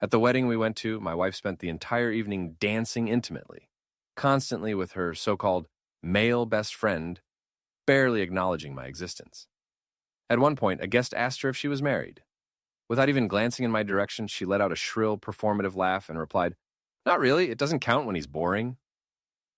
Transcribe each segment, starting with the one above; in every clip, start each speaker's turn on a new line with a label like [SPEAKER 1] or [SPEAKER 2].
[SPEAKER 1] At the wedding we went to, my wife spent the entire evening dancing intimately, constantly with her so-called male best friend, barely acknowledging my existence. At one point, a guest asked her if she was married. Without even glancing in my direction, she let out a shrill, performative laugh and replied, "Not really, it doesn't count when he's boring."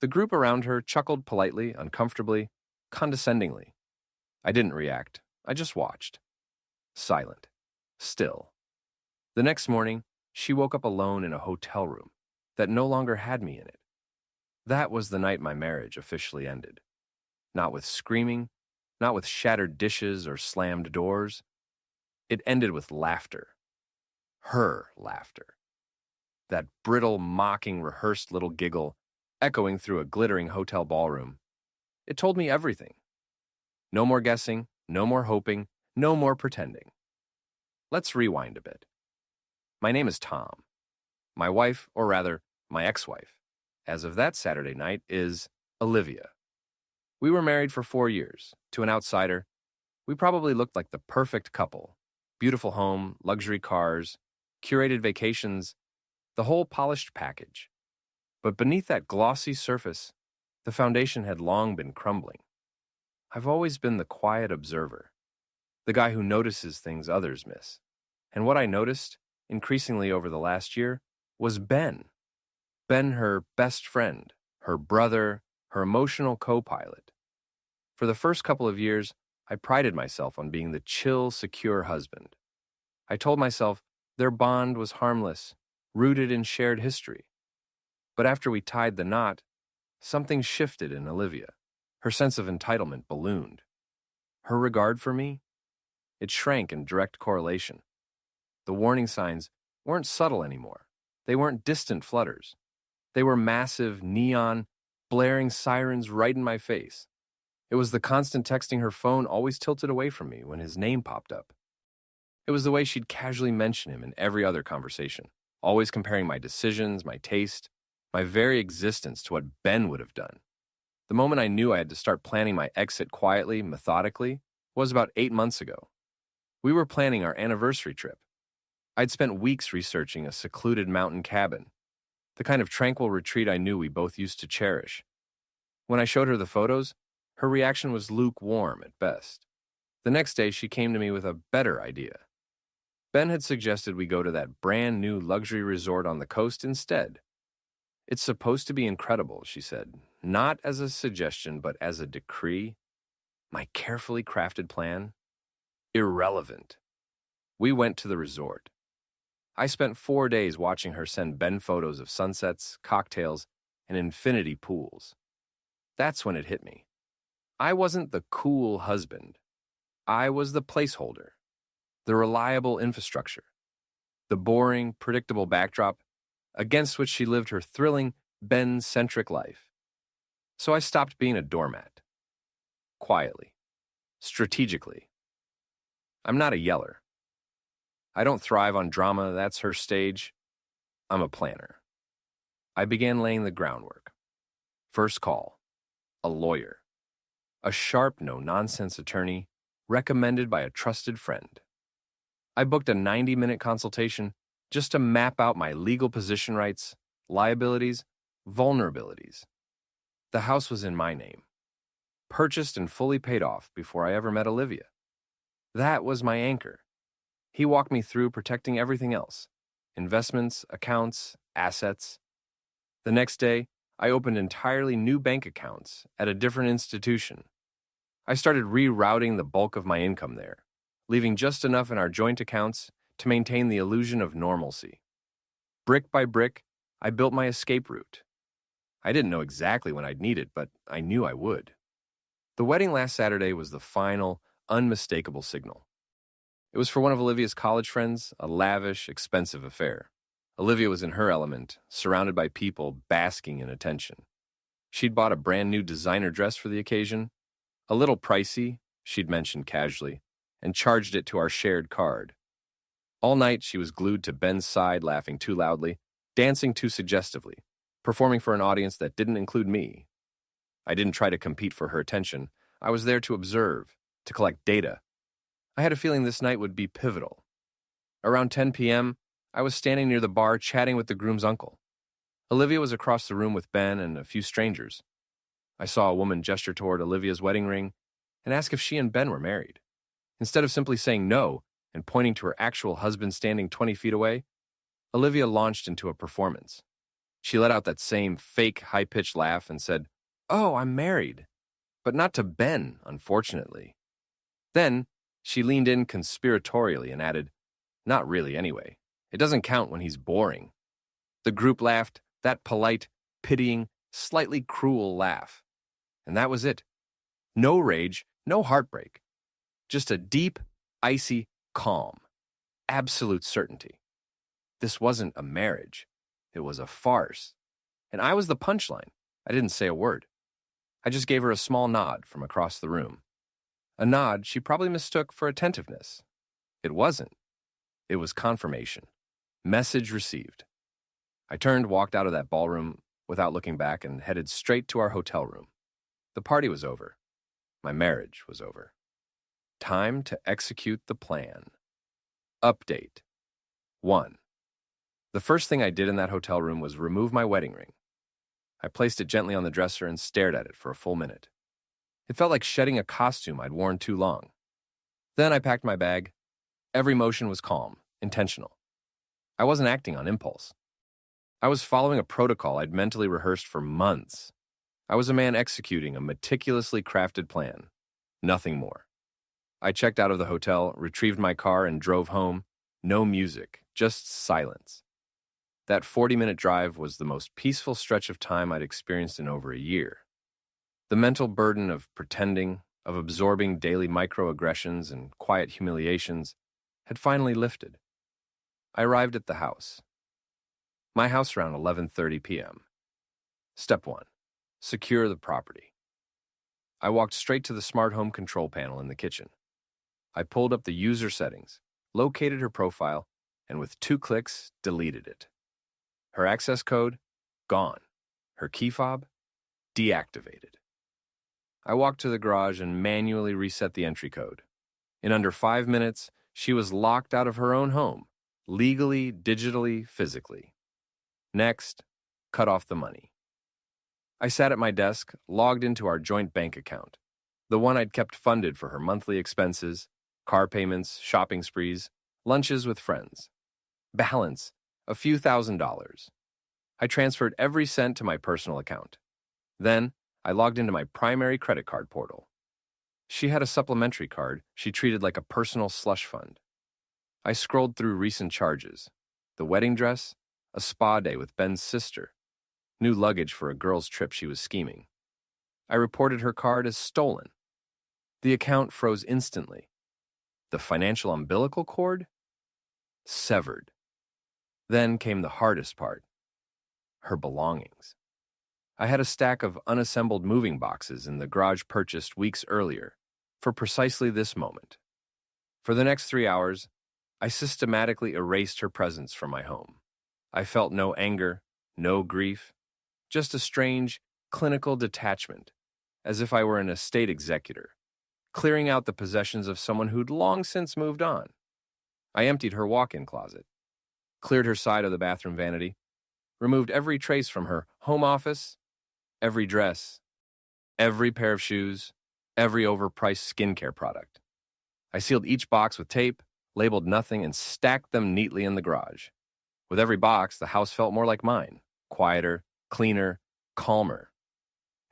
[SPEAKER 1] The group around her chuckled politely, uncomfortably, condescendingly. I didn't react. I just watched. Silent. Still. The next morning, she woke up alone in a hotel room that no longer had me in it. That was the night my marriage officially ended. Not with screaming, not with shattered dishes or slammed doors. It ended with laughter. Her laughter. That brittle, mocking, rehearsed little giggle echoing through a glittering hotel ballroom. It told me everything. No more guessing, no more hoping, no more pretending. Let's rewind a bit. My name is Tom. My wife, or rather, my ex-wife, as of that Saturday night, is Olivia. We were married for 4 years. To an outsider, we probably looked like the perfect couple. Beautiful home, luxury cars, curated vacations, the whole polished package. But beneath that glossy surface, the foundation had long been crumbling. I've always been the quiet observer, the guy who notices things others miss. And what I noticed, increasingly over the last year, was Ben. Ben, her best friend, her brother, her emotional co-pilot. For the first couple of years, I prided myself on being the chill, secure husband. I told myself their bond was harmless, rooted in shared history. But after we tied the knot, something shifted in Olivia. Her sense of entitlement ballooned. Her regard for me? It shrank in direct correlation. The warning signs weren't subtle anymore. They weren't distant flutters. They were massive, neon, blaring sirens right in my face. It was the constant texting her phone always tilted away from me when his name popped up. It was the way she'd casually mention him in every other conversation, always comparing my decisions, my taste, my very existence to what Ben would have done. The moment I knew I had to start planning my exit quietly, methodically, was about 8 months ago. We were planning our anniversary trip. I'd spent weeks researching a secluded mountain cabin, the kind of tranquil retreat I knew we both used to cherish. When I showed her the photos, her reaction was lukewarm at best. The next day, she came to me with a better idea. Ben had suggested we go to that brand new luxury resort on the coast instead. It's supposed to be incredible, she said, not as a suggestion, but as a decree. My carefully crafted plan? Irrelevant. We went to the resort. I spent 4 days watching her send Ben photos of sunsets, cocktails, and infinity pools. That's when it hit me. I wasn't the cool husband. I was the placeholder, the reliable infrastructure, the boring, predictable backdrop against which she lived her thrilling, Ben-centric life. So I stopped being a doormat. Quietly. Strategically. I'm not a yeller. I don't thrive on drama, that's her stage. I'm a planner. I began laying the groundwork. First call. A lawyer. A sharp, no-nonsense attorney recommended by a trusted friend. I booked a 90-minute consultation just to map out my legal position rights, liabilities, vulnerabilities. The house was in my name, purchased and fully paid off before I ever met Olivia. That was my anchor. He walked me through protecting everything else, investments, accounts, assets. The next day, I opened entirely new bank accounts at a different institution. I started rerouting the bulk of my income there, leaving just enough in our joint accounts to maintain the illusion of normalcy. Brick by brick, I built my escape route. I didn't know exactly when I'd need it, but I knew I would. The wedding last Saturday was the final, unmistakable signal. It was for one of Olivia's college friends, a lavish, expensive affair. Olivia was in her element, surrounded by people basking in attention. She'd bought a brand new designer dress for the occasion, a little pricey, she'd mentioned casually, and charged it to our shared card. All night, she was glued to Ben's side, laughing too loudly, dancing too suggestively, performing for an audience that didn't include me. I didn't try to compete for her attention. I was there to observe, to collect data. I had a feeling this night would be pivotal. Around 10 p.m., I was standing near the bar chatting with the groom's uncle. Olivia was across the room with Ben and a few strangers. I saw a woman gesture toward Olivia's wedding ring and ask if she and Ben were married. Instead of simply saying no and pointing to her actual husband standing 20 feet away, Olivia launched into a performance. She let out that same fake high-pitched laugh and said, "Oh, I'm married." But not to Ben, unfortunately. Then, she leaned in conspiratorially and added, "Not really anyway. It doesn't count when he's boring." The group laughed, that polite, pitying, slightly cruel laugh. And that was it. No rage, no heartbreak. Just a deep, icy calm. Absolute certainty. This wasn't a marriage. It was a farce. And I was the punchline. I didn't say a word. I just gave her a small nod from across the room. A nod she probably mistook for attentiveness. It wasn't. It was confirmation. Message received. I turned, walked out of that ballroom without looking back, and headed straight to our hotel room. The party was over. My marriage was over. Time to execute the plan. Update. 1. The first thing I did in that hotel room was remove my wedding ring. I placed it gently on the dresser and stared at it for a full minute. It felt like shedding a costume I'd worn too long. Then I packed my bag. Every motion was calm, intentional. I wasn't acting on impulse. I was following a protocol I'd mentally rehearsed for months. I was a man executing a meticulously crafted plan. Nothing more. I checked out of the hotel, retrieved my car, and drove home. No music, just silence. That 40-minute drive was the most peaceful stretch of time I'd experienced in over a year. The mental burden of pretending, of absorbing daily microaggressions and quiet humiliations, had finally lifted. I arrived at the house. My house around 11:30 p.m. Step 1. Secure the property. I walked straight to the smart home control panel in the kitchen. I pulled up the user settings, located her profile, and with 2 clicks, deleted it. Her access code? Gone. Her key fob? Deactivated. I walked to the garage and manually reset the entry code. In under 5 minutes, she was locked out of her own home, legally, digitally, physically. Next, cut off the money. I sat at my desk, logged into our joint bank account, the one I'd kept funded for her monthly expenses, car payments, shopping sprees, lunches with friends. Balance, a few $1,000s. I transferred every cent to my personal account. Then, I logged into my primary credit card portal. She had a supplementary card she treated like a personal slush fund. I scrolled through recent charges. The wedding dress, a spa day with Ben's sister, new luggage for a girl's trip she was scheming. I reported her card as stolen. The account froze instantly. The financial umbilical cord? Severed. Then came the hardest part. Her belongings. I had a stack of unassembled moving boxes in the garage purchased weeks earlier, for precisely this moment. For the next 3 hours, I systematically erased her presence from my home. I felt no anger, no grief, just a strange, clinical detachment, as if I were an estate executor, clearing out the possessions of someone who'd long since moved on. I emptied her walk-in closet, cleared her side of the bathroom vanity, removed every trace from her home office, every dress, every pair of shoes, every overpriced skincare product. I sealed each box with tape, labeled nothing, and stacked them neatly in the garage. With every box, the house felt more like mine, quieter, cleaner, calmer.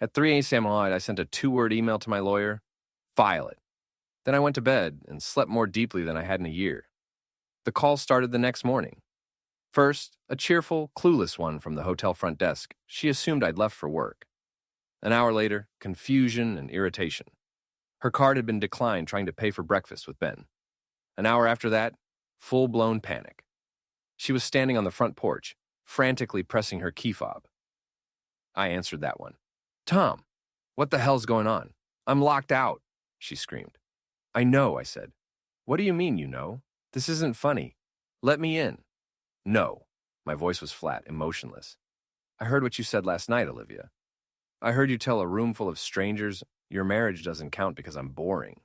[SPEAKER 1] At 3 a.m. I sent a 2-word email to my lawyer, file it. Then I went to bed and slept more deeply than I had in a year. The call started the next morning. First, a cheerful, clueless one from the hotel front desk. She assumed I'd left for work. An hour later, confusion and irritation. Her card had been declined trying to pay for breakfast with Ben. An hour after that, full-blown panic. She was standing on the front porch, frantically pressing her key fob. I answered that one. "Tom, what the hell's going on? I'm locked out," she screamed. "I know," I said. "What do you mean you know? This isn't funny. Let me in." "No." My voice was flat, emotionless. "I heard what you said last night, Olivia. I heard you tell a room full of strangers your marriage doesn't count because I'm boring.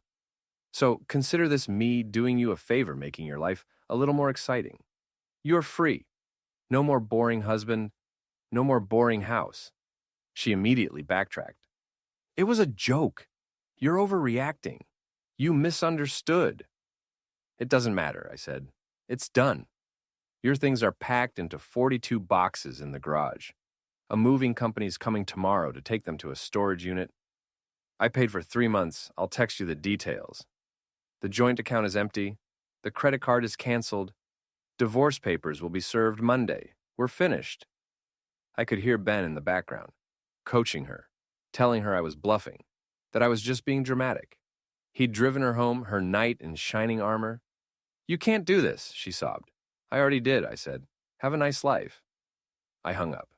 [SPEAKER 1] So consider this me doing you a favor, making your life a little more exciting. You're free. No more boring husband, no more boring house. She immediately backtracked. It was a joke. You're overreacting. You misunderstood. It doesn't matter, I said. It's done. Your things are packed into 42 boxes in the garage. A moving company's coming tomorrow to take them to a storage unit. I paid for 3 months. I'll text you the details. The joint account is empty. The credit card is canceled. Divorce papers will be served Monday. We're finished. I could hear Ben in the background, coaching her, telling her I was bluffing, that I was just being dramatic. He'd driven her home, her knight in shining armor. You can't do this, she sobbed. I already did, I said. Have a nice life. I hung up,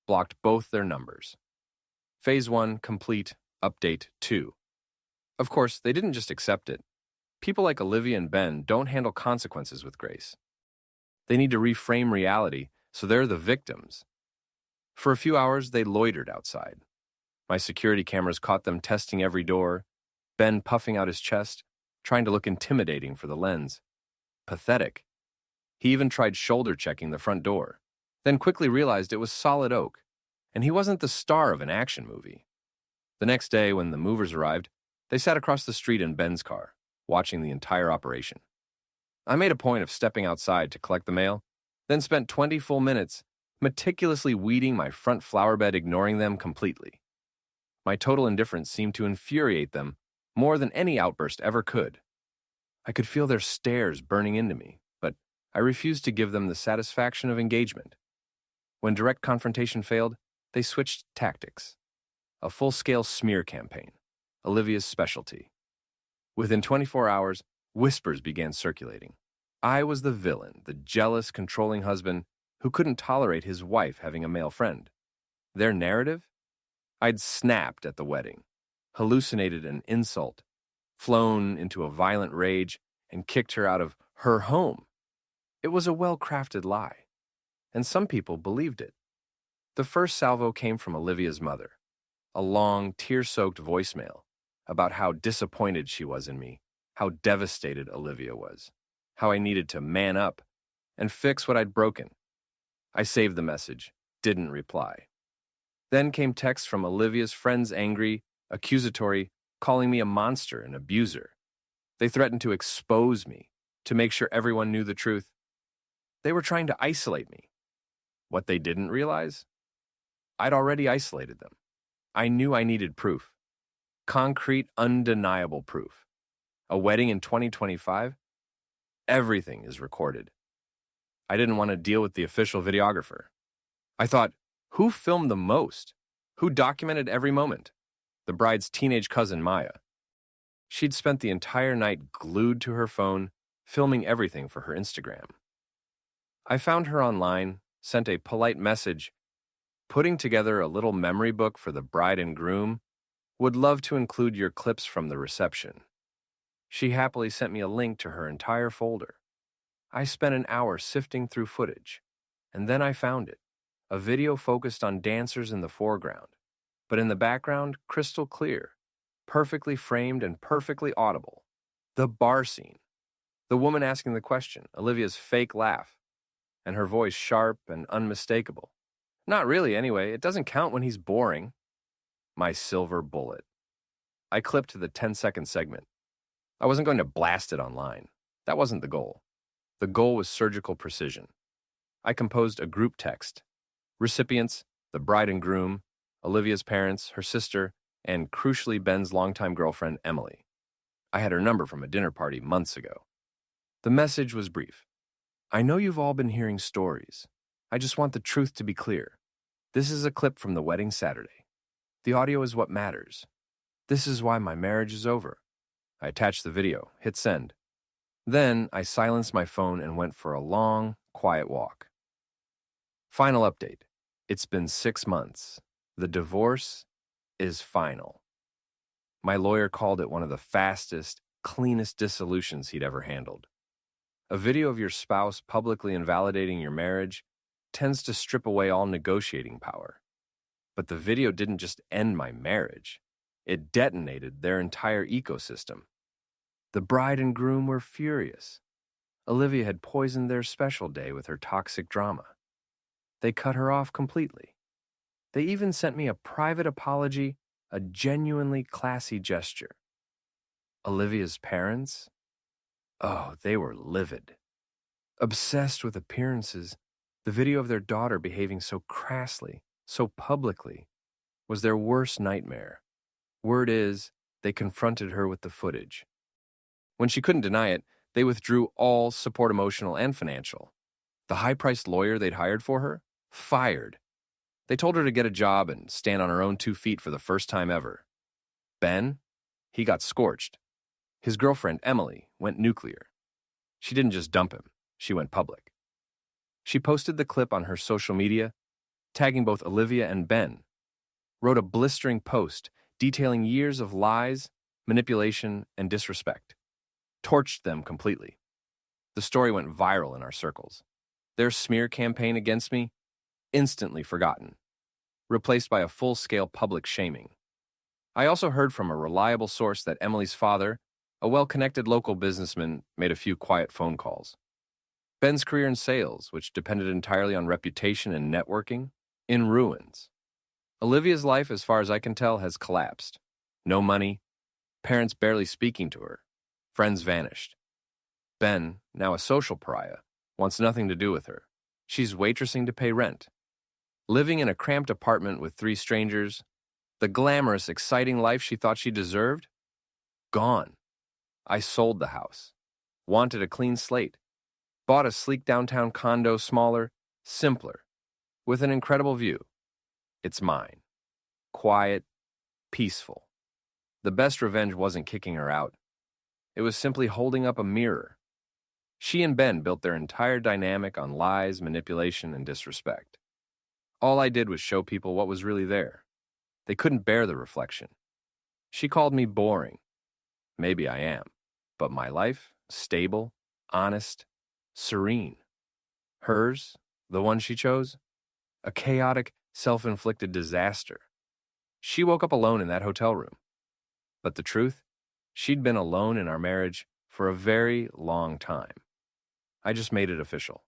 [SPEAKER 1] blocked both their numbers. Phase 1, complete, update 2. Of course, they didn't just accept it. People like Olivia and Ben don't handle consequences with grace. They need to reframe reality, so they're the victims. For a few hours, they loitered outside. My security cameras caught them testing every door, Ben puffing out his chest, trying to look intimidating for the lens. Pathetic. He even tried shoulder-checking the front door, then quickly realized it was solid oak, and he wasn't the star of an action movie. The next day, when the movers arrived, they sat across the street in Ben's car, watching the entire operation. I made a point of stepping outside to collect the mail, then spent 20 full minutes meticulously weeding my front flower bed, ignoring them completely. My total indifference seemed to infuriate them more than any outburst ever could. I could feel their stares burning into me, but I refused to give them the satisfaction of engagement. When direct confrontation failed, they switched tactics. A full-scale smear campaign, Olivia's specialty. Within 24 hours, whispers began circulating. I was the villain, the jealous, controlling husband who couldn't tolerate his wife having a male friend. Their narrative? I'd snapped at the wedding, hallucinated an insult, flown into a violent rage, and kicked her out of her home. It was a well-crafted lie, and some people believed it. The first salvo came from Olivia's mother, a long, tear-soaked voicemail about how disappointed she was in me, how devastated Olivia was, how I needed to man up and fix what I'd broken. I saved the message, didn't reply. Then came texts from Olivia's friends, angry, accusatory, calling me a monster and abuser. They threatened to expose me, to make sure everyone knew the truth. They were trying to isolate me. What they didn't realize? I'd already isolated them. I knew I needed proof. Concrete, undeniable proof. A wedding in 2025? Everything is recorded. I didn't want to deal with the official videographer. I thought, who filmed the most? Who documented every moment? The bride's teenage cousin, Maya. She'd spent the entire night glued to her phone, filming everything for her Instagram. I found her online, sent a polite message, putting together a little memory book for the bride and groom. Would love to include your clips from the reception. She happily sent me a link to her entire folder. I spent an hour sifting through footage, and then I found it. A video focused on dancers in the foreground, but in the background, crystal clear, perfectly framed and perfectly audible. The bar scene. The woman asking the question, Olivia's fake laugh, and her voice sharp and unmistakable. Not really, anyway. It doesn't count when he's boring. My silver bullet. I clipped the 10-second segment. I wasn't going to blast it online. That wasn't the goal. The goal was surgical precision. I composed a group text. Recipients, the bride and groom, Olivia's parents, her sister, and crucially Ben's longtime girlfriend, Emily. I had her number from a dinner party months ago. The message was brief. I know you've all been hearing stories. I just want the truth to be clear. This is a clip from the wedding Saturday. The audio is what matters. This is why my marriage is over. I attached the video, hit send. Then I silenced my phone and went for a long, quiet walk. Final update. It's been 6 months. The divorce is final. My lawyer called it one of the fastest, cleanest dissolutions he'd ever handled. A video of your spouse publicly invalidating your marriage tends to strip away all negotiating power. But the video didn't just end my marriage. It detonated their entire ecosystem. The bride and groom were furious. Olivia had poisoned their special day with her toxic drama. They cut her off completely. They even sent me a private apology, a genuinely classy gesture. Olivia's parents? Oh, they were livid. Obsessed with appearances, the video of their daughter behaving so crassly, so publicly, was their worst nightmare. Word is, they confronted her with the footage. When she couldn't deny it, they withdrew all support, emotional and financial. The high-priced lawyer they'd hired for her? Fired. They told her to get a job and stand on her own 2 feet for the first time ever. Ben? He got scorched. His girlfriend, Emily, went nuclear. She didn't just dump him, she went public. She posted the clip on her social media, tagging both Olivia and Ben, wrote a blistering post detailing years of lies, manipulation, and disrespect, torched them completely. The story went viral in our circles. Their smear campaign against me, instantly forgotten, replaced by a full-scale public shaming. I also heard from a reliable source that Emily's father, a well-connected local businessman, made a few quiet phone calls. Ben's career in sales, which depended entirely on reputation and networking, in ruins. Olivia's life, as far as I can tell, has collapsed. No money, parents barely speaking to her, friends vanished. Ben, now a social pariah, wants nothing to do with her. She's waitressing to pay rent. Living in a cramped apartment with 3 strangers, the glamorous, exciting life she thought she deserved? Gone. I sold the house. Wanted a clean slate. Bought a sleek downtown condo, smaller, simpler, with an incredible view. It's mine. Quiet, peaceful. The best revenge wasn't kicking her out. It was simply holding up a mirror. She and Ben built their entire dynamic on lies, manipulation, and disrespect. All I did was show people what was really there. They couldn't bear the reflection. She called me boring. Maybe I am. But my life, stable, honest, serene. Hers, the one she chose, a chaotic, self-inflicted disaster. She woke up alone in that hotel room. But the truth, she'd been alone in our marriage for a very long time. I just made it official.